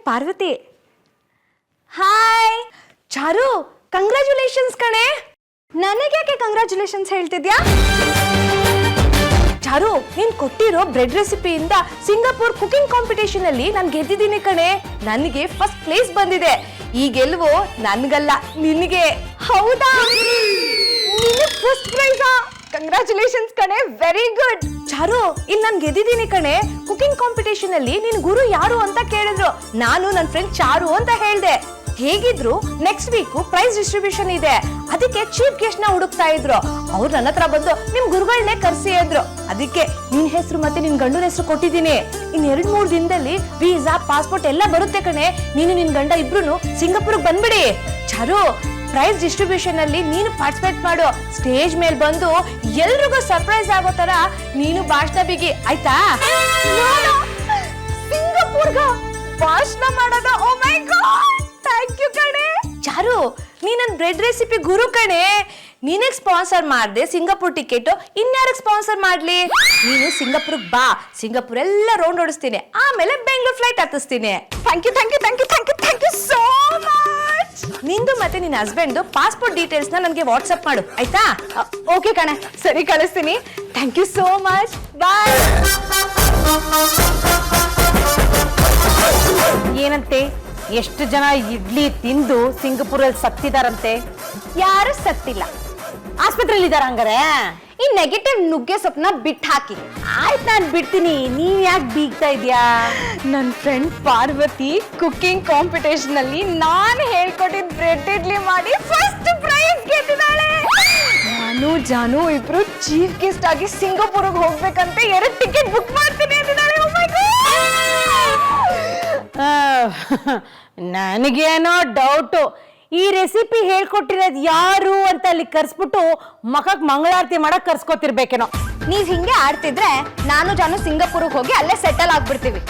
Parvati. Hi ಚಾರು, congratulations ಕಣೆ. ನನಗ್ಯಾಕೆ congratulations ಹೇಳ್ತಿದ್ಯಾ? ಚಾರು, ನೀನ್ ಕೊಟ್ಟಿರೋ ಬ್ರೆಡ್ ರೆಸಿಪಿಯಿಂದ ಸಿಂಗಾಪುರ್ ಕುಕಿಂಗ್ ಕಾಂಪಿಟೇಷನ್ ಅಲ್ಲಿ ನಾನು ಗೆದ್ದಿದ್ದೀನಿ ಕಣೆ. ನನಗೆ ಫಸ್ಟ್ ಪ್ಲೇಸ್ ಬಂದಿದೆ. ಈ ಗೆಲುವು ನನ್ಗಲ್ಲ, ನಿನಗೆ. ಹೌದಾ? ನಿನಗೆ ಫಸ್ಟ್ ಪ್ರೈಸಾ? ಕಂಗ್ರ್ಯಾಚುಲೇಷನ್ಸ್ ಕಣೆ, ವೆರಿ ಗುಡ್. ಚಾರು, ಇಲ್ಲಿ ನಾನು ಗೆದ್ದಿದ್ದೀನಿ ಕಣೆ. ಕುಕಿಂಗ್ ಕಾಂಪಿಟೇಷನ್ ಅಲ್ಲಿ ನಿನ್ ಗುರು ಯಾರು ಅಂತ ಕೇಳಿದ್ರು. ನಾನು ನನ್ನ ಫ್ರೆಂಡ್ ಚಾರು ಅಂತ ಹೇಳ್ದೆ. ಹೇಗಿದ್ರು ನೆಕ್ಸ್ಟ್ ವೀಕ್ ಪ್ರೈಸ್ ಡಿಸ್ಟ್ರಿಬ್ಯೂಷನ್ ಇದೆ, ಅದಕ್ಕೆ ಚೀಫ್ ಗೆಸ್ಟ್ ನ ಹುಡುಕ್ತಾ ಇದ್ರು. ಅವ್ರು ನನ್ನ ಹತ್ರ ಬಂದು ನಿಮ್ ಗುರುಗಳನ್ನೇ ಕರ್ಸಿ ಅಂದ್ರು. ಅದಕ್ಕೆ ನಿನ್ ಹೆಸರು ಮತ್ತೆ ನಿನ್ ಗಂಡನ ಹೆಸರು ಕೊಟ್ಟಿದ್ದೀನಿ. ಇನ್ 2-3 ದಿನದಲ್ಲಿ ವೀಸಾ, ಪಾಸ್ಪೋರ್ಟ್ ಎಲ್ಲ ಬರುತ್ತೆ ಕಣೆ. ನೀನು ನಿನ್ ಗಂಡ ಇಬ್ರು ಸಿಂಗಾಪುರ್ಗೆ ಬಂದ್ಬಿಡಿ. ಚಾರು, ಪ್ರೈಸ್ ಡಿಸ್ಟ್ರಿಬ್ಯೂಷನ್ ಅಲ್ಲಿ ನೀನು ಪಾರ್ಟಿಸಿಪೇಟ್ ಮಾಡು. ಸ್ಟೇಜ್ ಮೇಲೆ ಬಂದು ಎಲ್ರಿಗೂ ಸರ್ಪ್ರೈಸ್ ಆಗೋ ತರ ನೀನು ಭಾಷಣ ಬಿಗಿ, ಆಯ್ತಾ? ಸಿಂಗಾಪುರ್ಗ ಭಾಷಣ ಮಾಡೋದ? Oh my God, thank you ಕಣೆ. ಚಾರು, ನೀ ನನ್ ಬ್ರೆಡ್ ರೆಸಿಪಿ ಗುರು ಕಣೆ. ನೀನಗ್ ಸ್ಪಾನ್ಸರ್ ಮಾಡ್ದೆ ಸಿಂಗಾಪುರ್ ಟಿಕೆಟ್, ಇನ್ಯಾರಿಗೆ ಸ್ಪಾನ್ಸರ್ ಮಾಡ್ಲಿ? ನೀನು ಸಿಂಗಾಪುರ್ಗೆ ಬಾ, ಸಿಂಗಾಪುರ್ ಎಲ್ಲ ರೌಂಡ್ ಓಡಿಸ್ತೀನಿ, ಆಮೇಲೆ ಬೆಂಗಳೂರು ಫ್ಲೈಟ್ ಹತ್ತಿಸ್ತೀನಿ. Thank you thank you thank you thank you thank you so much. ನಿಂದು ಮತ್ತೆ ನಿನ್ನ ಹಸ್ಬೆಂಡ್ ಪಾಸ್ಪೋರ್ಟ್ ಡೀಟೇಲ್ಸ್ ನನಗೆ ವಾಟ್ಸ್ಆಪ್ ಮಾಡು, ಆಯ್ತಾ? ಓಕೆ ಕಣೆ, ಸರಿ ಕಳಿಸ್ತೀನಿ. Thank you so much, bye. ಏನಂತೆ, ಎಷ್ಟು ಜನ ಇಡ್ಲಿ ತಿಂದು ಸಿಂಗಾಪುರಲ್ಲಿ ಸತ್ತಿದಾರಂತೆ? ಯಾರು ಸತ್ತಿಲ್ಲ, ಆಸ್ಪತ್ರೆಯಲ್ಲಿ ಇದಾರ. ಹಂಗಾರೆ ಈ ನೆಗೆಟಿವ್ ನುಗ್ಗೆ ಸೊಪ್ಪನ್ನ ಬಿಟ್ಟು ಹಾಕಿ. ಆಯ್ತು, ನಾನು ಬಿಡ್ತೀನಿ, ನೀನ್ ಯಾಕೆ ಬೀಗ್ತಾ ಇದ್ಯಾ? ನನ್ನ ಫ್ರೆಂಡ್ ಪಾರ್ವತಿ ಕುಕಿಂಗ್ ಕಾಂಪಿಟೇಷನ್ ಅಲ್ಲಿ ನಾನು ಹೇಳ್ಕೊಟ್ಟಿದ್ ಬ್ರೆಡ್ ಇಡ್ಲಿ ಮಾಡಿ ಫಸ್ಟ್ ಪ್ರೈಸ್ ಗೆದ್ದಿದ್ದಾಳೆ. ನಾನು ಜಾನು ಇಬ್ರು ಚೀಫ್ ಗೆಸ್ಟ್ ಆಗಿ ಸಿಂಗಾಪುರ್ಗೆ ಹೋಗ್ಬೇಕಂತ 2 ಟಿಕೆಟ್ ಬುಕ್ ಮಾಡ್ತೀನಿ ಅಂದಿದ್ದಾಳೆ. ಓ ಮೈ ಗಾಡ್, ನನಗೇನೋ ಡೌಟು, ಈ ರೆಸಿಪಿ ಹೇಳ್ಕೊಟ್ಟಿರೋದು ಯಾರು ಅಂತ ಅಲ್ಲಿ ಕರ್ಸ್ಬಿಟ್ಟು ಮಖಕ್ ಮಂಗಳಾರತಿ ಮಾಡಕ್ ಕರ್ಸ್ಕೊತಿರ್ಬೇಕೇನೋ. ನೀವ್ ಹಿಂಗೆ ಆಡ್ತಿದ್ರೆ ನಾನು ಜಾನು ಸಿಂಗಾಪುರ್ಗೆ ಹೋಗಿ ಅಲ್ಲೇ ಸೆಟಲ್ ಆಗ್ಬಿಡ್ತೀವಿ.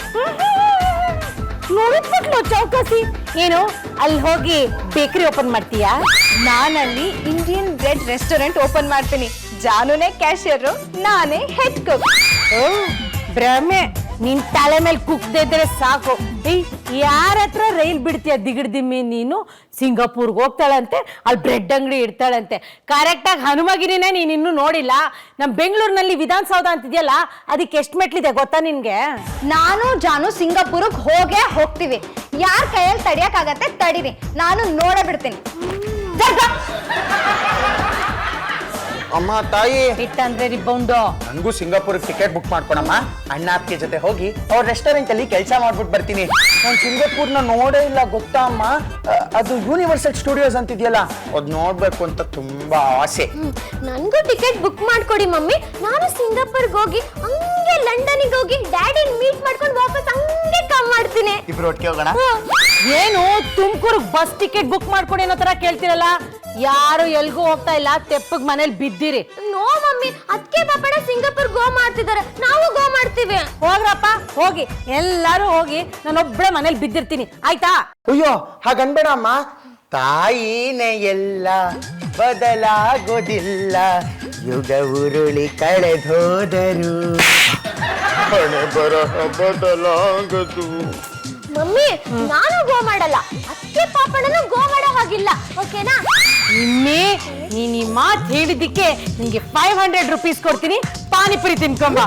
ನೋಡಿದ್ಬಿಟ್ಲು ಚೌಕಾಸಿ. ಏನು ಅಲ್ಲಿ ಹೋಗಿ ಬೇಕರಿ ಓಪನ್ ಮಾಡ್ತೀಯಾ? ನಾನಲ್ಲಿ ಇಂಡಿಯನ್ ಬ್ರೆಡ್ ರೆಸ್ಟೋರೆಂಟ್ ಓಪನ್ ಮಾಡ್ತೀನಿ. ಜಾನುನೇ ಕ್ಯಾಶಿಯರ್, ನಾನೇ ಹೆಡ್ ಕುಕ್. ಓ ಭ್ರಮೆ, ನಿನ್ ತಲೆ ಮೇಲೆ ಕುಕ್ದೇ ಇದ್ರೆ ಸಾಕು. ಯಾರ ಹತ್ರ ರೈಲ್ ಬಿಡ್ತೀಯ ದಿಗಿಡ್ದಿಮ್ಮಿ? ನೀನು ಸಿಂಗಾಪುರ್ಗೆ ಹೋಗ್ತಾಳಂತೆ, ಅಲ್ಲಿ ಬ್ರೆಡ್ ಅಂಗಡಿ ಇಡ್ತಾಳಂತೆ. ಕರೆಕ್ಟಾಗಿ ಹನುಮಗಿರಿನೇ ನೀನ್ ಇನ್ನೂ ನೋಡಿಲ್ಲ. ನಮ್ ಬೆಂಗಳೂರಿನಲ್ಲಿ ವಿಧಾನಸೌಧ ಅಂತಿದ್ಯಲ್ಲ, ಅದಕ್ಕೆ ಎಷ್ಟು ಮೆಟ್ಲಿದೆ ಗೊತ್ತಾ ನಿನ್ಗೆ? ನಾನು ಜಾನು ಸಿಂಗಾಪುರ್ಗೆ ಹೋಗೇ ಹೋಗ್ತೀವಿ. ಯಾರ ಕೈಯಲ್ಲಿ ತಡಿಯಕ್ಕಾಗತ್ತೆ ತಡೀರಿ, ನಾನು ನೋಡೇ ಬಿಡ್ತೀನಿ. ಅಮ್ಮ ತಾಯಿ ಇಟ್ಟಂದ್ರೆ ರಿಬ್ಬೌಂಡು. ನನಗೂ ಸಿಂಗಾಪುರ್ಗೆ ಟಿಕೆಟ್ ಬುಕ್ ಮಾಡ್ಕೊಣಮ್ಮ. ಅಣ್ಣ ಅತ್ತಿಗೆ ಜೊತೆ ಹೋಗಿ ಅವ್ರ ರೆಸ್ಟೋರೆಂಟ್ ಅಲ್ಲಿ ಕೆಲಸ ಮಾಡ್ಬಿಟ್ಟು ಬರ್ತೀನಿ. ನಾನು ಸಿಂಗಾಪುರ್ನ ನೋಡೇ ಇಲ್ಲ ಗೊತ್ತಾ ಅಮ್ಮ. ಅದು ಯೂನಿವರ್ಸಲ್ ಸ್ಟುಡಿಯೋಸ್ ಅಂತಿದೆಯಲ್ಲ, ಅದು ನೋಡ್ಬೇಕು ಅಂತ ತುಂಬಾ ಆಸೆ. ನನಗೂ ಟಿಕೆಟ್ ಬುಕ್ ಮಾಡ್ಕೊಡಿ ಮಮ್ಮಿ. ನಾನು ಸಿಂಗಾಪುರ್ಗೆ ಹೋಗಿ ಹಂಗೆ ಲಂಡನ್ಗೆ ಹೋಗಿ ಡ್ಯಾಡಿನ ಮೀಟ್ ಮಾಡ್ಕೊಂಡು ವಾಪಸ್ ಹಂಗೆ ಕಮ್ ಮಾಡ್ತೀನಿ. ಇಬ್ರು ಒಟ್ಟಿಗೆ ಹೋಗೋಣ. ಏನು ತುಮಕೂರ್ಗ್ ಬಸ್ ಟಿಕೆಟ್ ಬುಕ್ ಮಾಡ್ಕೊಡಿ ಅನ್ನೋ ತರ ಕೇಳ್ತಿರಲ್ಲ? ಯಾರು ಎಲ್ಗೂ ಹೋಗ್ತಾ ಇಲ್ಲ, ತೆಪ್ಪಗ್ ಮನೇಲಿ ಬಿದ್ದಿರಿ. ನೋ ಮಮ್ಮಿ, ಅದಕ್ಕೆ ಪಾಪಣ ಸಿಂಗಾಪುರ್ ಗೋ ಮಾಡ್ತಿದ್ದಾರೆ, ನಾವು ಗೋ ಮಾಡ್ತೀವಿ. ಹೋಗ್ರಪ್ಪ ಹೋಗಿ, ಎಲ್ಲಾರು ಹೋಗಿ, ನಾನೊಬ್ಳೆ ಮನೇಲಿ ಬಿದ್ದಿರ್ತೀನಿ, ಆಯ್ತಾ? ಅಯ್ಯೋ ಹಾಗನ್ಬೇಡ ಅಮ್ಮ. ತಾಯಿನೇ ಎಲ್ಲ ಬದಲಾಗೋದಿಲ್ಲ, ಯುಗ ಉರುಳಿ ಕಳೆದೋದರು ಹಣೆ ಬರಹ ಬದಲಾಗದು. ಮಮ್ಮಿ, ನಾನು ಗೋ ಮಾಡಲ್ಲ, ಅದಕ್ಕೆ ಪಾಪಣನು ಗೋ ಮಾಡೋ ಹಾಗಿಲ್ಲ, ಓಕೆನಾ? ನಿನ್ನೆ ನೀನ್ ಈ ಮಾತು ಹೇಳಿದ್ದಕ್ಕೆ ನಿಂಗೆ 500 ರೂಪೀಸ್ ಕೊಡ್ತೀನಿ, ಪಾನಿಪುರಿ ತಿನ್ಕೊಂಬ.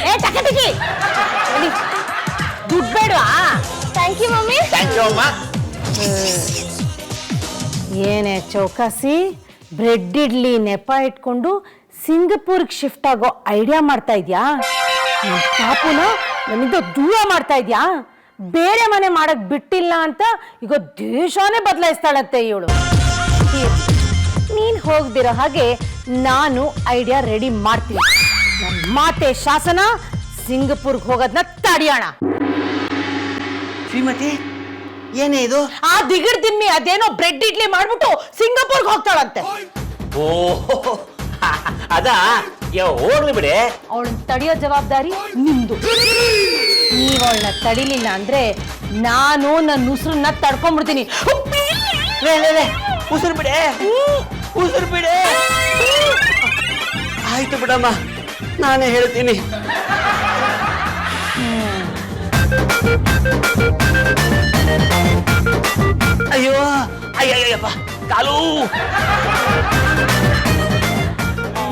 ಏ ಟಕಟಕಿ, ದುಡ್ಡು ಬೇಡವಾ? Thank you mummy. Thank you ಅಮ್ಮ. ಏನೇ ಚೌಕಾಸಿ, ಬ್ರೆಡ್ ಇಡ್ಲಿ ನೆಪ ಇಟ್ಕೊಂಡು ಸಿಂಗಾಪುರ್ಗೆ ಶಿಫ್ಟ್ ಆಗೋ ಐಡಿಯಾ ಮಾಡ್ತಾ ಇದ್ಯಾ? ಪಾಪುನ ನನ್ನಿಂದ ದೂರ ಮಾಡ್ತಾ ಇದ್ಯಾ? ಬೇರೆ ಮನೆ ಮಾಡಕ್ ಬಿಟ್ಟಿಲ್ಲ ಅಂತ ಈಗ ದೇಶನೇ ಬದಲಾಯಿಸ್ತಾಳಂತೆ ಇವಳು. ನೀನ್ ಹೋಗ್ದಿರೋ ಹಾಗೆ ನಾನು ಐಡಿಯಾ ರೆಡಿ ಮಾಡ್ತೀನಿ. ನನ್ನ ಮಾತೆ ಶಾಸನ, ಸಿಂಗಾಪುರ್ಗೆ ಹೋಗೋದನ್ನ ತಡಿಯೋಣ. ಶ್ರೀಮತಿ, ಏನೇ ಇದು? ಆ ದಿಗಿಡ್ ದಿಮ್ಮಿ ಅದೇನೋ ಬ್ರೆಡ್ ಇಡ್ಲಿ ಮಾಡ್ಬಿಟ್ಟು ಸಿಂಗಾಪುರ್ಗೆ ಹೋಗ್ತಾಳಂತೆ. ಓ ಅದಾ, ಹೋಗ್ಲಿ ಬಿಡಿ. ಅವಳನ್ನ ತಡಿಯೋ ಜವಾಬ್ದಾರಿ ನಿಮ್ದು. ನೀವ್ ಅವಳನ್ನ ತಡಿಲಿಲ್ಲ ಅಂದ್ರೆ ನಾನು ನನ್ನ ಉಸಿರನ್ನ ತಡ್ಕೊಂಡ್ಬಿಡ್ತೀನಿ. ಉಸಿರು ಬಿಡೆ, ಉಸಿರು ಬಿಡೆ. ಆಯ್ತು ಬಿಡಮ್ಮ, ನಾನೇ ಹೇಳ್ತೀನಿ. ಅಯ್ಯೋ ಅಯ್ಯಯ್ಯಪ್ಪ ಕಾಲು.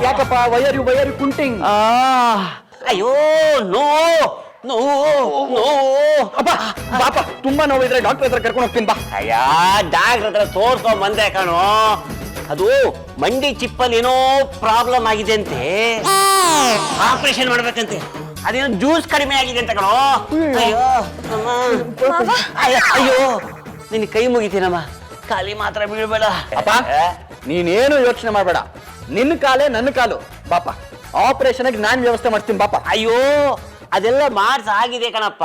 ಯಾಕಪ್ಪ ವಯರು ಕುಂಟಿಂಗ್? ಅಯ್ಯೋ ನೋವು ನೋವು ನೋವು. ಅಪ್ಪ ಬಾಪ, ತುಂಬಾ ನೋವಿದ್ರೆ ಡಾಕ್ಟರ್ ಹತ್ರ ಕರ್ಕೊಂಡು ಹೋಗ್ತೀನಿ ಬಾ. ಅಯ್ಯ ಡಾಕ್ಟರ್ ಹತ್ರ ತೋರ್ಸ್ಕೊಂಡ್ ಬಂದೆ ಕಣೋ. ಅದು ಮಂಡಿ ಚಿಪ್ಪಲ್ಲಿ ಏನೋ ಪ್ರಾಬ್ಲಮ್ ಆಗಿದೆ ಅಂತೆ, ಆಪರೇಷನ್ ಮಾಡ್ಬೇಕಂತೆ. ಅದೇನೋ ಜ್ಯೂಸ್ ಕಡಿಮೆ ಆಗಿದೆ ಅಂತ ಕಣೋ. ಅಯ್ಯೋ ಅಮ್ಮ. ಅಯ್ಯೋ ನಿನ್ ಕೈ ಮುಗಿತೀನಮ್ಮ, ಖಾಲಿ ಮಾತ್ರ ಬೀಳ್ಬೇಡ. ಅಪ್ಪ ನೀನೇನು ಯೋಚನೆ ಮಾಡಬೇಡ, ನಿನ್ನ ಕಾಲೇ ನನ್ನ ಕಾಲು. ಬಾಪ ಆಪರೇಷನ್ ನಾನ್ ವ್ಯವಸ್ಥೆ ಮಾಡ್ತೀನಿ ಬಾಪ. ಅಯ್ಯೋ ಅದೆಲ್ಲ ಮಾಡ್ಸ ಆಗಿದೆ ಕಣಪ್ಪ.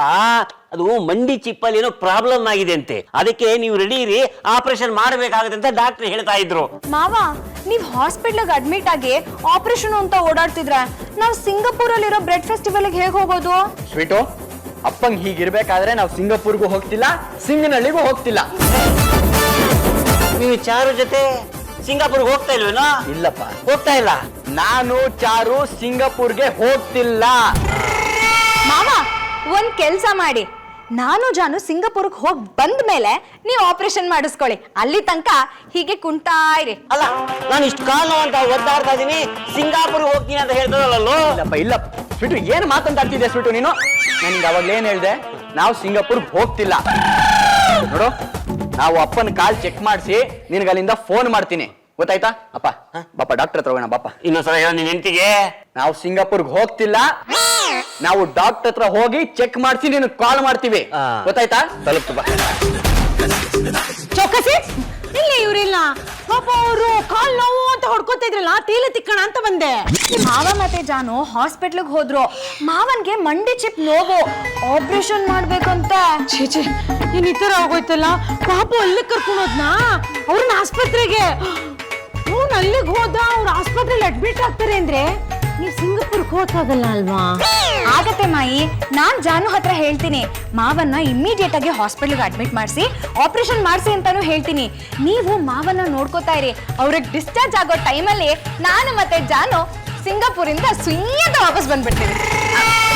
ಅದು ಮಂಡಿ ಚಿಪ್ಪಲ್ಲಿ ಏನೋ ಪ್ರಾಬ್ಲಮ್ ಆಗಿದೆ ಅಂತೆ, ಅದಕ್ಕೆ ನೀವು ರೆಡಿ ಇರಿ, ಆಪರೇಷನ್ ಮಾಡಬೇಕಾಗುತ್ತೆ ಅಂತ ಡಾಕ್ಟರ್ ಹೇಳ್ತಾ ಇದ್ರು. ಮಾವ, ನೀವ್ ಹಾಸ್ಪಿಟ್ಲಿಗೆ ಅಡ್ಮಿಟ್ ಆಗಿ ಆಪರೇಷನ್ ಅಂತ ಓಡಾಡ್ತಿದ್ರ ನಾವ್ ಸಿಂಗಾಪುರಲ್ಲಿರೋ ಬ್ರೆಡ್ ಫೆಸ್ಟಿವಲ್ಗೆ ಹೇಗ್ ಹೋಗೋದು? ಸ್ವೀಟು, ಅಪ್ಪಂಗ್ ಹೀಗಿರ್ಬೇಕಾದ್ರೆ ನಾವು ಸಿಂಗಾಪುರ್ಗೂ ಹೋಗ್ತಿಲ್ಲ, ಸಿಂಗನಹಳ್ಳಿಗೂ ಹೋಗ್ತಿಲ್ಲ. ನೀವು ಚಾರು ಜೊತೆ ಸಿಂಗಾಪುರ್ಗೆ ಹೋಗ್ತಾ ಇಲ್ವೇನೋ? ಇಲ್ಲಪ್ಪ, ಹೋಗ್ತಾ ಇಲ್ಲ. ನಾನು ಚಾರು ಸಿಂಗಾಪುರ್ಗೆ ಹೋಗ್ತಿಲ್ಲ. ಮಾವ, ಒಂದ್ ಕೆಲ್ಸ ಮಾಡಿ, ನಾನು ಜಾನು ಸಿಂಗಾಪುರ್ಗೆ ಹೋಗ್ ಬಂದ ಮೇಲೆ ನೀವು ಆಪರೇಷನ್ ಮಾಡಿಸ್ಕೊಳ್ಳಿ. ಅಲ್ಲಿ ತನಕ ಹೀಗೆ ಕುಂತಾ ಇರಿ. ಅಲ್ಲ, ನಾನು ಇಷ್ಟು ಕಾಲು ಅಂತ ಒದ್ದಾಡ್ತಾ ಇದೀನಿ, ಸಿಂಗಾಪುರ್ಗೆ ಹೋಗ್ತೀನಿ ಅಂತ ಹೇಳ್ತಾರಲ್ಲೋ. ಇಲ್ಲಪ್ಪ ಇಲ್ಲಪ್ಪ ಸ್ವೀಟು, ಏನ್ ಮಾತಂತಾಡ್ತಿದ್ದೆ ಸ್ವೀಟು ನೀನು? ನನಗೆ ಅವಾಗ್ಲೇ ಏನ್ ಹೇಳ್ದೆ, ನಾವು ಸಿಂಗಾಪುರ್ಗೆ ಹೋಗ್ತಿಲ್ಲ. ನೋಡು, ನಾವು ಅಪ್ಪನ ಕಾಲ್ ಚೆಕ್ ಮಾಡಿಸಿ ನಿನಗೆ ಅಲ್ಲಿಂದ ಫೋನ್ ಮಾಡ್ತೀನಿ, ಗೊತ್ತಾಯ್ತಾ? ಅಪ್ಪ ಬಾಪ ಡಾಕ್ಟರ್ ಹತ್ರ ಹೋಗೋಣ ಬಾಪ. ಇನ್ನೊಂದ್ಸಲ ಹೇಳೋ ನಿನ್ ಹೆಂಡತಿಗೆ. ನಾವು ಸಿಂಗಾಪುರ್ಗೆ ಹೋಗ್ತಿಲ್ಲ, ನಾವು ಡಾಕ್ಟರ್ ಹತ್ರ ಹೋಗಿ ಚೆಕ್ ಮಾಡಿಸಿ ನಿನಗೆ ಕಾಲ್ ಮಾಡ್ತೀವಿ, ಗೊತ್ತಾಯ್ತಾ? ತಲುಪ್ತು ಬಾ. ಚೌಕಸಿ ಇಲ್ಲಿ ಇವ್ರಿಲ್ಲ ಪಾಪ, ಅವರು ಕಾಲ್ ನೋವು ಅಂತ ಹೊಡ್ಕೊತಾ ಇದ್ರಲ್ಲ, ತೇಲೆ ತಿಕ್ಕಣ ಅಂತ ಬಂದೆ. ಮಾವ ಮತ್ತೆ ಜಾನು ಹಾಸ್ಪಿಟ್ಲಿಗೆ ಹೋದ್ರು. ಮಾವನ್ಗೆ ಮಂಡಿ ಚಿಪ್ ನೋವು, ಆಪರೇಷನ್ ಮಾಡ್ಬೇಕಂತ. ಛೇ, ನೀನ್ ಈ ತರ ಆಗೋಯ್ತಲ್ಲ, ಪಾಪ ಅಲ್ಲಿಗೆ ಕರ್ಕೊಂಡೋದ್ನಾ ಅವ್ರನ್ನ ಆಸ್ಪತ್ರೆಗೆ. ಅವ್ನು ಅಲ್ಲಿಗೆ ಹೋದ, ಅವ್ರ ಆಸ್ಪತ್ರೆಯಲ್ಲಿ ಅಡ್ಮಿಟ್ ಆಗ್ತಾರೆ ಅಂದ್ರೆ ನೀವು ಸಿಂಗಾಪುರ್ಗೆ ಹೋಗಕ್ಕಾಗಲ್ಲ ಅಲ್ವಾ? ಆಗತ್ತೆ ಮಾಯಿ, ನಾನ್ ಜಾನು ಹತ್ರ ಹೇಳ್ತೀನಿ, ಮಾವನ್ನ ಇಮ್ಮಿಡಿಯೇಟ್ ಆಗಿ ಹಾಸ್ಪಿಟಲ್ಗೆ ಅಡ್ಮಿಟ್ ಮಾಡಿಸಿ ಆಪರೇಷನ್ ಮಾಡಿಸಿ ಅಂತಾನು ಹೇಳ್ತೀನಿ. ನೀವು ಮಾವನ್ನ ನೋಡ್ಕೋತಾ ಇರಿ. ಅವ್ರಿಗೆ ಡಿಸ್ಚಾರ್ಜ್ ಆಗೋ ಟೈಮಲ್ಲಿ ನಾನು ಮತ್ತೆ ಜಾನು ಸಿಂಗಾಪುರಿಂದ ಸುಯ್ಯದ ವಾಪಸ್ ಬಂದ್ಬಿಡ್ತೀವಿ.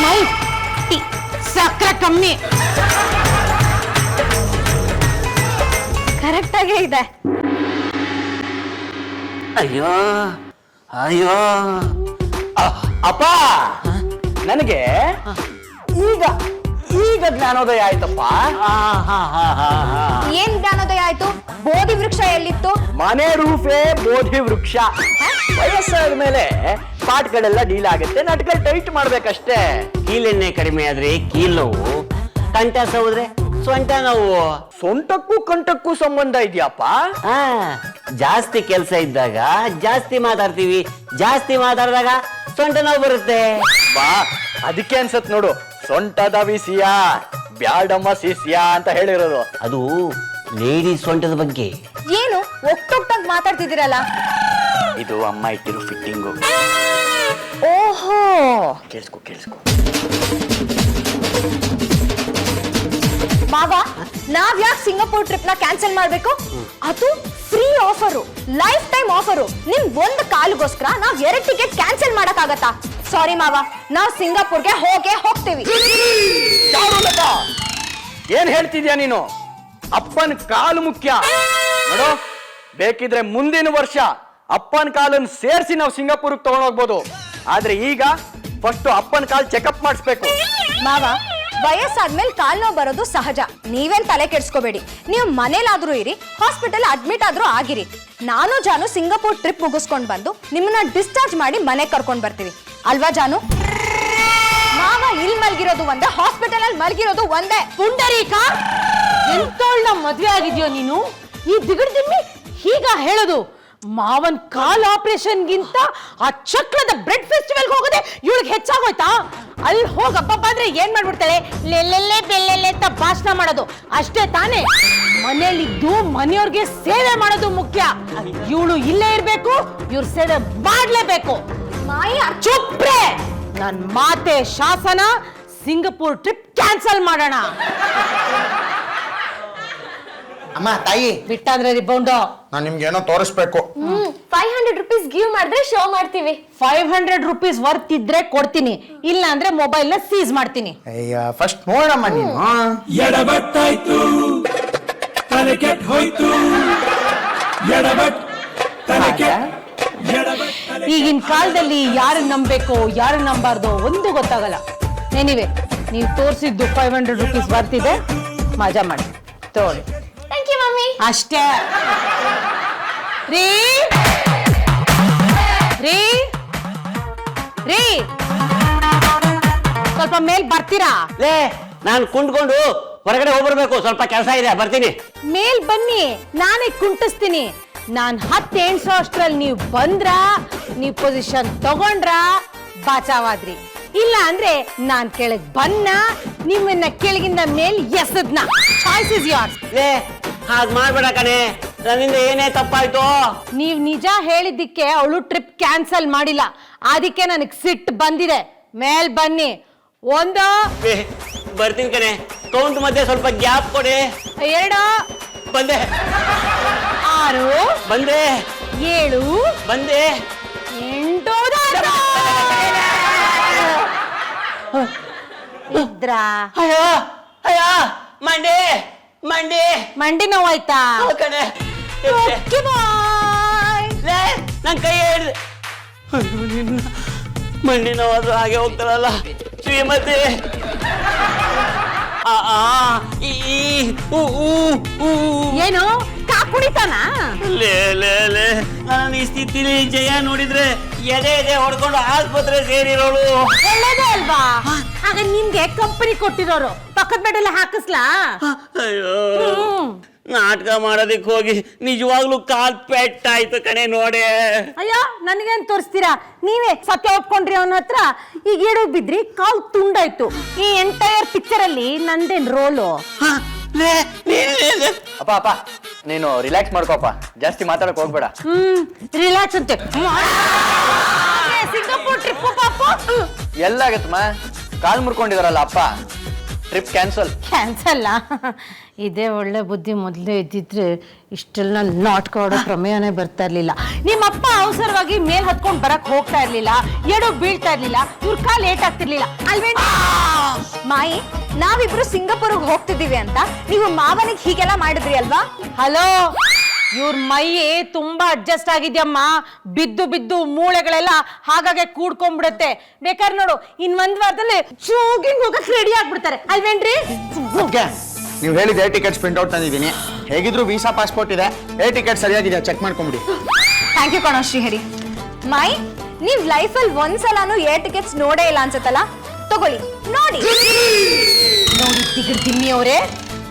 ಮೈ ಸಕ್ಕರೆ ಕಮ್ಮಿ. ಕರೆಕ್ಟ್ ಆಗೇ ಇದೆ. ಅಯ್ಯೋ ಅಯ್ಯೋ ಅಪ್ಪ, ನನಗೆ ಈಗ ಈಗ ಜ್ಞಾನೋದಯ ಆಯ್ತಪ್ಪ. ಏನ್ ಜ್ಞಾನೋದಯ ಆಯ್ತು? ಬೋಧಿ ವೃಕ್ಷ ಎಲ್ಲಿತ್ತು? ಮನೆ ರೂಫೇ ಬೋಧಿ ವೃಕ್ಷ. ವಯಸ್ಸಾದ ಮೇಲೆ ಪಾಟ್ಗಳೆಲ್ಲ ಡೀಲ್ ಆಗುತ್ತೆ, ನಟ್ಗಳು ಟೈಟ್ ಮಾಡ್ಬೇಕಷ್ಟೇ. ಕೀಲೆಣ್ಣೆ ಕಡಿಮೆ ಆದ್ರೆ ಕೀಲ್ ನೋವು, ಕಂಠ ಸೌದ್ರೆ ಸೊಂಟ ನೋವು. ಸೊಂಟಕ್ಕೂ ಕಂಠಕ್ಕೂ ಸಂಬಂಧ ಇದೆಯಪ್ಪ? ಜಾಸ್ತಿ ಕೆಲಸ ಇದ್ದಾಗ ಜಾಸ್ತಿ ಮಾತಾಡ್ತೀವಿ, ಜಾಸ್ತಿ ಮಾತಾಡಿದಾಗ ಸೊಂಟ ನೋವು ಬರುತ್ತೆ. ಬಾ, ಅದಕ್ಕೆ ಅನ್ಸತ್ ನೋಡು, ಸೊಂಟದ ವಿಸಿಯ ಬ್ಯಾಡಮ್ಮ ಶಿಷ್ಯ ಅಂತ ಹೇಳಿರೋದು. ಅದು ಲೇಡಿ ಸೊಂಟದ ಬಗ್ಗೆ. ಏನು ಒಟ್ಟೊಟ್ಟಾಗಿ ಮಾತಾಡ್ತಿದ್ದೀರಲ್ಲ? ಇದು ಅಮ್ಮ ಇಟ್ಟಿರೋ ಫಿಟ್ಟಿಂಗು. ಓಹೋ, ಕೇಳಿಸ್ಕೊ ಕೇಳಿಸ್ಕೊ. ಮಾವ, ನಾವ್ ಯಾಕೆ ಸಿಂಗಾಪುರ್ ಟ್ರಿಪ್ ನ ಕ್ಯಾನ್ಸಲ್ ಮಾಡ್ಬೇಕು? ಅದು free offer, life time offer. ನಿಮ್ ಒಂದ್ ಕಾಲಿಗೋಸ್ಕರ ನಾವ್ 2 ಟಿಕೆಟ್ ಕ್ಯಾನ್ಸಲ್ ಮಾಡಕ್ ಆಗತ್ತಾ? ಸಾರಿ ಮಾವ, ನಾವ್ ಸಿಂಗಾಪುರ್ಗೆ ಹೋಗ್ತೀವಿ. ಏನ್ ಹೇಳ್ತಿದ್ಯಾ ನೀನು? ಅಪ್ಪನ ಕಾಲು ಮುಖ್ಯ ನೋಡು. ಬೇಕಿದ್ರೆ ಮುಂದಿನ ವರ್ಷ ಅಪ್ಪನ ಕಾಲನ್ನು ಸೇರಿಸಿ ನಾವು ಸಿಂಗಾಪುರ್ಗೆ ತಗೊಂಡೋಗ್ಬೋದು. ಆದ್ರೆ ಈಗ ಫಸ್ಟ್ ಅಪ್ಪನ ಕಾಲ್ ಚೆಕಪ್ ಮಾಡಿಸ್ಬೇಕು. ಮಾವ, ವಯಸ್ಸಾದ್ಮೇಲೆ ಕಾಲ್ ನೋವು ಬರೋದು ಸಹಜ, ನೀವೇನ್ ತಲೆ ಕೆಡ್ಸ್ಕೋಬೇಡಿ. ನೀವು ಮನೇಲಾದ್ರೂ ಇರಿ, ಹಾಸ್ಪಿಟಲ್ ಅಡ್ಮಿಟ್ ಆದ್ರೂ ಆಗಿರಿ. ನಾನು ಜಾನು ಸಿಂಗಾಪುರ್ ಟ್ರಿಪ್ ಮುಗಿಸ್ಕೊಂಡ್ ಬಂದು ನಿಮ್ಮನ್ನ ಡಿಸ್ಚಾರ್ಜ್ ಮಾಡಿ ಮನೆಗೆ ಕರ್ಕೊಂಡ್ ಬರ್ತೀವಿ, ಅಲ್ವಾ ಜಾನು? ಮಾವ ಇಲ್ಲಿ ಮಲ್ಗಿರೋದು ಒಂದೇ, ಹಾಸ್ಪಿಟಲ್ ಅಲ್ಲಿ ಮಲ್ಗಿರೋದು ಒಂದೇ. ಪುಂಡರೀಕ, ಎಂತೋಳ್ನ ಮದ್ವೆ ಆಗಿದ್ಯೋ ನೀನು? ಈ ದಿಗಡ್ದಿಮ್ಮಿ ಹೀಗ ಹೇಳೋದು? ಮಾವನ್ ಕಾಲ್ ಆಪರೇಷನ್ಗಿಂತ ಆ ಚಕ್ರದ ಬ್ರೆಡ್ ಫೆಸ್ಟಿವಲ್ಗೆ ಹೋಗೋದೆ ಇವಳಿಗೆ ಹೆಚ್ಚಾಗೋಯ್ತಾ? ಅಲ್ಲಿ ಹೋಗಪ್ಪ ಅಂದ್ರೆ ಏನ್ ಮಾಡ್ಬಿಡ್ತಾಳೆ? ಲೆಲ್ಲೆಲ್ಲೆ ಬೆಲ್ಲೆಲ್ಲೆ ಅಂತ ಭಾಷಣ ಮಾಡೋದು ಅಷ್ಟೇ ತಾನೇ? ಮನೇಲಿದ್ದು ಮನೆಯವ್ರಿಗೆ ಸೇವೆ ಮಾಡೋದು ಮುಖ್ಯ. ಇವಳು ಇಲ್ಲೇ ಇರ್ಬೇಕು, ಇವ್ರ ಸೇವೆ ಮಾಡ್ಲೇಬೇಕು. ಮಾಯ, ಚುಪ್ರೆ, ನನ್ ಮಾತೆ ಶಾಸನ. ಸಿಂಗಾಪುರ್ ಟ್ರಿಪ್ ಕ್ಯಾನ್ಸಲ್ ಮಾಡೋಣ. ಅಮ್ಮ ತಾಯಿ, ಬಿಟ್ಟಾದ್ರೆ ರಿಬೌಂಡು. ನಾನು ನಿಮ್ಗೆ ಏನೋ ತೋರಿಸ್ಬೇಕು. 500 500 rupees ಗಿವ್ ಮಾಡಿದ್ರೆ ಶೋ ಮಾಡ್ತೀವಿ. 500 rupees ವರ್ತ್ ಇದ್ರೆ ಕೊಡ್ತೀನಿ, ಇಲ್ಲ ಅಂದ್ರೆ ಮೊಬೈಲ್ ನ ಸೀಸ್ ಮಾಡ್ತೀನಿ. ಅಯ್ಯ ಫಸ್ಟ್ ನೋಡಮ್ಮ ನೀನು. ಎಡಬಟ್ಟಾಯ್ತು ತಲೆ ಕೆಟ್ಟ ಹೋಯ್ತು ಎಡಬಟ್ ತಲೆ ಕೆಟ್ಟ ಈಗಿನ ಕಾಲದಲ್ಲಿ ಯಾರು ನಂಬಬೇಕು ಯಾರು ನಂಬಾರ್ದು ಒಂದು ಗೊತ್ತಾಗಲ್ಲ. ಏನಿವೆ ನೀವು ತೋರಿಸಿದ್ದು 500 rupees ಬರ್ತಿದೆ, ಮಜಾ ಮಾಡಿ ತೋಳಿ. Thank you mummy. ಅಷ್ಟೇ ರೀ ರೀ ರೀ ಸ್ವಲ್ಪ ಮೇಲ್ ಬರ್ತೀರಾ? ಲೇ ನಾನು ಕುಂಡ್ಕೊಂಡು ಹೊರಗಡೆ ಹೋಗ್ಬರ್ಬೇಕು, ಸ್ವಲ್ಪ ಕೆಲಸ ಇದೆ, ಬರ್ತೀನಿ. ಮೇಲ್ ಬನ್ನಿ, ನಾನೇ ಕುಂಟಿಸ್ತೀನಿ. ನಾನ್ 10 ಎಣ್ಸೋ ಅಷ್ಟ್ರಲ್ಲಿ ನೀವು ಬಂದ್ರ, ನೀವು ಪೊಸಿಷನ್ ತಗೊಂಡ್ರ ಬಾಚಾವಾದ್ರಿ. ಇಲ್ಲ ಅಂದ್ರೆ ನಾನ್ ಕೆಳಗ್ ಬನ್ನ, ನಿಮ್ಮನ್ನ ಕೆಳಗಿಂದ ಮೇಲ್ ಎಸದ್ನ. Choice is yours. ಲೇ ಹಾಗೆ ಮಾಡ್ಬೇಡ ಕಣೆ, ನನ್ನಿಂದ ಏನೇ ತಪ್ಪಾಯ್ತು. ನೀವ್ ನಿಜ ಹೇಳಿದ್ದಕ್ಕೆ ಅವಳು ಟ್ರಿಪ್ ಕ್ಯಾನ್ಸಲ್ ಮಾಡಿಲ್ಲ, ಅದಕ್ಕೆ ನನಗ್ ಸಿಟ್ಟು ಬಂದಿದೆ. ಮೇಲ್ ಬನ್ನಿ. ಒಂದು ಏ, ಬರ್ತೀನಿ ಕಣೆ, ಕೌಂಟ್ ಮಧ್ಯೆ ಸ್ವಲ್ಪ ಗ್ಯಾಪ್ ಕೊಡಿ. 2 ಬಂದೆ 6 ಬಂದೆ 7 ಬಂದೆ 8 ಇದ್ರಾ? ಅಯ್ಯೋ ಅಯ್ಯೋ ಮಂಡಿ ಮಂಡಿ ಮಂಡಿ ನೋವಾಯ್ತಾ? ಹೌದ್ ಕಣೆ. Okay, bye. ಲೇ ನನ್ ಕೈ ಹಿಡ್ದು ಮಂಡಿ ನೋವಾದ್ರು ಹಾಗೆ ಹೋಗ್ತಾರಲ್ಲ ಶ್ರೀಮತಿ. ಆ ಆ ಈ ಈ, ಊ ಊ ಊ. ಏನು ಕಾಕುಣಿತಾನ? ಲೇ ಲೇ ಲೇ ನಾನು ಈ ಸ್ಥಿತಿಲಿ ಜಯ ನೋಡಿದ್ರೆ ಎದೆ ಎದೆ ಹೊಡ್ಕೊಂಡು ಆಸ್ಪತ್ರೆ ಸೇರಿರೋಳು. ಒಳ್ಳೇದೇ ಅಲ್ವಾ? ಆಗ ನಿನ್ಗೆ ಕಂಪನಿ ಕೊಟ್ಟಿರೋರು ಪಕ್ಕದ ಬೆಡ್ಡಲ್ಲಿ ಹಾಕಿಸ್ಲಾ? ಅಯ್ಯೋ ನಾಟಕ ಮಾಡೋದಿಕ್ ಹೋಗಿ ನಿಜವಾಗ್ಲೂ ಕಾಲ್ ಪೆಟ್ಟಾಯ್ತು ಕಣೆ ನೋಡೆ. ಅಯ್ಯೋ ನನಗೇನ್ ತೋರಿಸ್ತೀರಾ? ನೀವೇ ಸತ್ಯ ಒಪ್ಕೊಂಡ್ರಿ ಅವನ ಹತ್ರ. ಈಗ ಎಡು ಬಿದ್ರಿ, ಕಾಲ್ ತುಂಡಾಯ್ತು. ಈ ಎಂಟೈರ್ ಪಿಕ್ಚರ್ ಅಲ್ಲಿ ನಂದೇನ್ ರೋಲು? ಅಪ್ಪ ಅಪ್ಪ ನೀನು ರಿಲ್ಯಾಕ್ಸ್ ಮಾಡ್ಕೋಪ್ಪ, ಜಾಸ್ತಿ ಮಾತಾಡಕ್ ಹೋಗ್ಬೇಡ. ರಿಲ್ಯಾಕ್ಸ್ ಅಂತೆ. ಸಿಂಗಾಪುರ್ ಟ್ರಿಪ್ ಪಾಪು ಎಲ್ಲಾಗತ್ತಮ್ಮ, ಕಾಲ್ ಮುರ್ಕೊಂಡಿದಾರಲ್ಲ ಅಪ್ಪ, ಟ್ರಿಪ್ ಕ್ಯಾನ್ಸಲ್. ಕ್ಯಾನ್ಸಲ್? ಇದೇ ಒಳ್ಳೆ ಬುದ್ಧಿ ಮೊದಲೇ ಇದ್ದಿದ್ರೆ ಇಷ್ಟೆಲ್ಲ ನಾಟಕ ಆಡೋ ಪ್ರಮೇಯನೇ ಬರ್ತಾ ಇರ್ಲಿಲ್ಲ. ನಿಮ್ಮಪ್ಪ ಅವಸರವಾಗಿ ಮೇಲ್ ಹತ್ಕೊಂಡು ಬರಕ್ ಹೋಗ್ತಾ ಇರ್ಲಿಲ್ಲ, ಎಡು ಬೀಳ್ತಾ ಇರ್ಲಿಲ್ಲ, ಇವ್ರ ಕಾಲ್ ಲೇಟ್ ಆಗ್ತಿರ್ಲಿಲ್ಲ ಅಲ್ವೇಂಟಿ? ಮಾಯಿ, ನಾವಿಬ್ರು ಸಿಂಗಾಪುರ್ಗೆ ಹೋಗ್ತಿದೀವಿ ಅಂತ ನೀವು ಮಾವನಿಗೆ ಹೀಗೆಲ್ಲ ಮಾಡಿದ್ರಿ ಅಲ್ವಾ? ಹಲೋ, ಇವ್ರ ಮೈ ತುಂಬಾ ಅಡ್ಜಸ್ಟ್ ಆಗಿದ್ಯಮ್ಮ. ಬಿದ್ದು ಬಿದ್ದು ಮೂಳೆಗಳೆಲ್ಲ ಹಾಗಾಗಿ ಕೂಡ್ಕೊಂಡ್ಬಿಡುತ್ತೆ. ಬೇಕಾದ್ರೆ ನೋಡು, ಇನ್ 1 ವಾರದಲ್ಲಿ ಶೂಗಿಂಗ್ ಹೋಗಕ್ ರೆಡಿ ಆಗ್ಬಿಡ್ತಾರೆ ಅಲ್ವೇನ್ರಿ? ನೀವು ಹೇಳಿದ ಏರ್ ಟಿಕೆಟ್ಸ್ ಪ್ರಿಂಟ್ ಔಟ್ ತಂದಿದ್ದೀನಿ. ಹೇಗಿದ್ರು ವೀಸಾ ಪಾಸ್ಪೋರ್ಟ್ ಇದೆ, ಏರ್ ಟಿಕೆಟ್ ಸರಿಯಾಗಿದೆ, ಚೆಕ್ ಮಾಡ್ಕೊಂಬಿಡಿ. ಥ್ಯಾಂಕ್ ಯು ಕಣೋ ಶ್ರೀಹರಿ. ಮಾಯಿ, ನೀವ್ ಲೈಫಲ್ಲಿ ಒಂದ್ಸಲಾನು ಏರ್ ಟಿಕೆಟ್ಸ್ ನೋಡೇ ಇಲ್ಲ ಅನ್ಸತ್ತಲ್ಲ? ತಗೊಳ್ಳಿ ನೋಡಿ. ನೋಡಿ ತಿಮ್ಮಿ ಅವರೇ,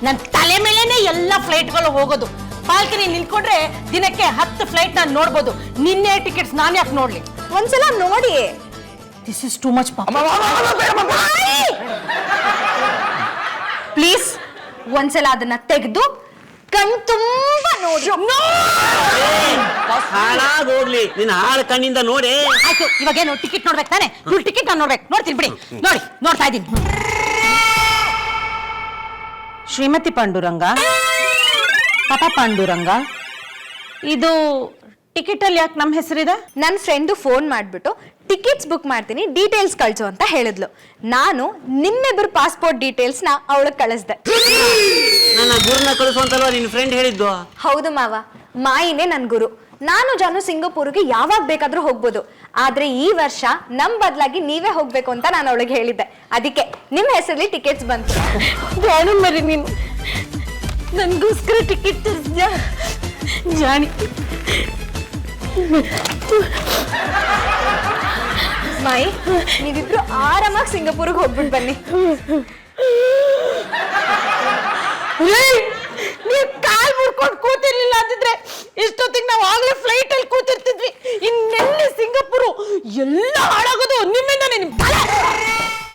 ನನ್ ತಲೆ ಮೇಲೆನೆ ಎಲ್ಲ ಫ್ಲೈಟ್ಗಳು ಹೋಗೋದು. ಬಾಲ್ಕನಿ ನಿಲ್ಕೊಂಡ್ರೆ ದಿನಕ್ಕೆ 10 ಫ್ಲೈಟ್ ನಾನು ನೋಡ್ಬೋದು. ನಿನ್ನೆ ಟಿಕೆಟ್ಸ್ ನಾನು ಯಾಕೆ ನೋಡ್ಲಿ? ಒಂದ್ಸಲ ನೋಡಿ. This is too much. Please ಒಂದ್ಸಲ ಅದನ್ನ ತೆಗೆದು ಕಣ್ ತುಂಬಾ ನೋಡಿ. ಹಾಳಾಗ್ ಹೋಗ್ಲಿ, ನಿನ್ನ ಹಾಳು ಕಣ್ಣಿಂದ ನೋಡಿ. ಆಯ್ತು, ಇವಾಗೇನು ಟಿಕೆಟ್ ನೋಡ್ಬೇಕು ತಾನೆ? ಇವ್ರ ಟಿಕೆಟ್ ನಾನು ನೋಡ್ಬೇಕು. ನೋಡ್ತೀನಿ ಬಿಡಿ. ನೋಡಿ, ನೋಡ್ತಾ ಇದ್ದೀನಿ. ಶ್ರೀಮತಿ ಪಾಂಡುರಂಗ, ಪಾಪ ಪಾಂಡುರಂಗ, ಇದು ಟಿಕೆಟ್ ಅಲ್ಲಿ ಯಾಕೆ ನಮ್ಮ ಹೆಸರಿದೆ? ನನ್ನ ಫ್ರೆಂಡು ಫೋನ್ ಮಾಡ್ಬಿಟ್ಟು ಟಿಕೆಟ್ಸ್ ಬುಕ್ ಮಾಡ್ತೀನಿ, ಡೀಟೇಲ್ಸ್ ಕಳ್ಸು ಅಂತ ಹೇಳಿದ್ಲು. ನಾನು ನಿಮ್ಮಿಬ್ಬರು ಪಾಸ್ಪೋರ್ಟ್ ಡೀಟೇಲ್ಸ್ ನ ಅವಳಿಗೆ ಕಳಿಸ್ದೆ. ನನ್ನ ಗುರುನ ಕಳಿಸುವಂತಲ್ವಾ ನಿನ್ನ ಫ್ರೆಂಡ್ ಹೇಳಿದ್ದು? ಹೌದು ಮಾವ, ಮಾಯಿನೇ ನನ್ ಗುರು. ನಾನು ಜಾನು ಸಿಂಗಾಪುರ್ಗೆ ಯಾವಾಗ ಬೇಕಾದ್ರೂ ಹೋಗ್ಬೋದು, ಆದ್ರೆ ಈ ವರ್ಷ ನಮ್ ಬದಲಾಗಿ ನೀವೇ ಹೋಗ್ಬೇಕು ಅಂತ ನಾನು ಅವಳಿಗೆ ಹೇಳಿದ್ದೆ. ಅದಕ್ಕೆ ನಿಮ್ ಹೆಸರಲ್ಲಿ ಟಿಕೆಟ್ಸ್ ಬಂತು. ಜಾಣು ಮರಿ ನೀನು, ನನ್ಗೋಸ್ಕರ ಟಿಕೆಟ್ ತರಿಸ್ದ್ಯಾ ಜಾಣಿ. ಮಾಯಿ, ನೀವಿಬ್ರು ಆರಾಮಾಗಿ ಸಿಂಗಾಪುರ್ಗೆ ಹೋಗ್ಬಿಟ್ಟು ಬನ್ನಿ.